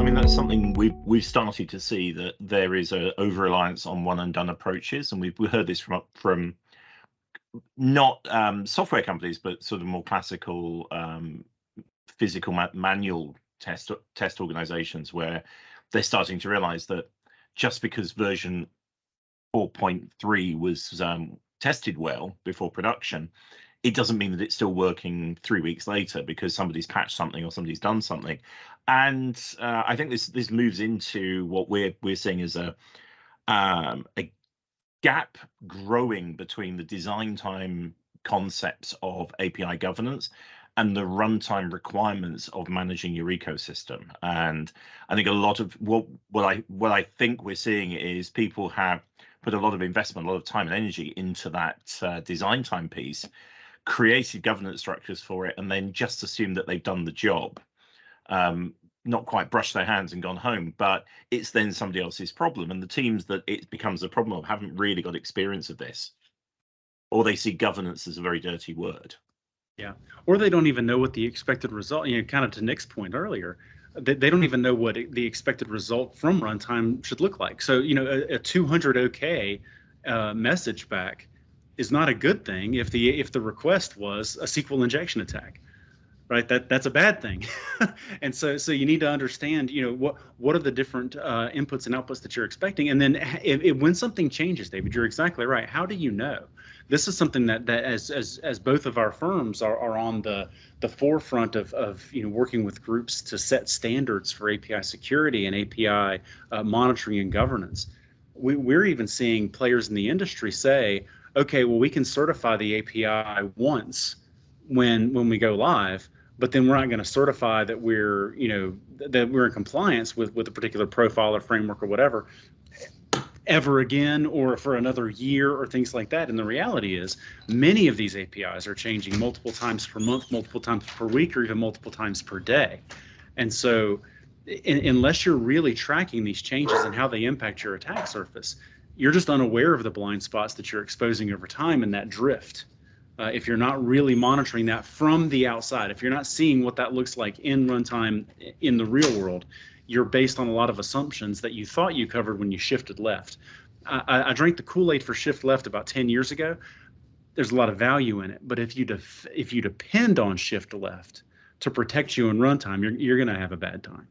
I mean, that's something we've started to see, that there is a over-reliance on one and done approaches, and we heard this from not software companies, but sort of more classical physical manual test organizations, where they're starting to realize that just because version 4.3 was tested well before production, it doesn't mean that it's still working 3 weeks later because somebody's patched something or somebody's done something. And I think this moves into what we're seeing as a gap growing between the design time concepts of API governance and the runtime requirements of managing your ecosystem. And I think a lot of what I think we're seeing is people have put a lot of investment, a lot of time and energy into that design time piece, created governance structures for it, and then just assume that they've done the job. Not quite brushed their hands and gone home, but it's then somebody else's problem. And the teams that it becomes a problem of haven't really got experience of this, or they see governance as a very dirty word. Yeah, or they don't even know what the expected result, kind of to Nick's point earlier, they don't even know what the expected result from runtime should look like. So, a 200 OK message back is not a good thing if the request was a SQL injection attack. Right, that's a bad thing. And so you need to understand, what are the different inputs and outputs that you're expecting, and then when something changes, David, you're exactly right. How do you know? This is something that as both of our firms are on the forefront of working with groups to set standards for API security and API monitoring and governance. We're even seeing players in the industry say, okay, well, we can certify the API once when we go live, but then we're not going to certify that we're in compliance with a particular profile or framework or whatever ever again, or for another year or things like that. And the reality is many of these APIs are changing multiple times per month, multiple times per week, or even multiple times per day. And so unless you're really tracking these changes and how they impact your attack surface, you're just unaware of the blind spots that you're exposing over time and that drift. If you're not really monitoring that from the outside, if you're not seeing what that looks like in runtime in the real world, you're based on a lot of assumptions that you thought you covered when you shifted left. I drank the Kool-Aid for shift left about 10 years ago. There's a lot of value in it, but if you depend on shift left to protect you in runtime, you're going to have a bad time.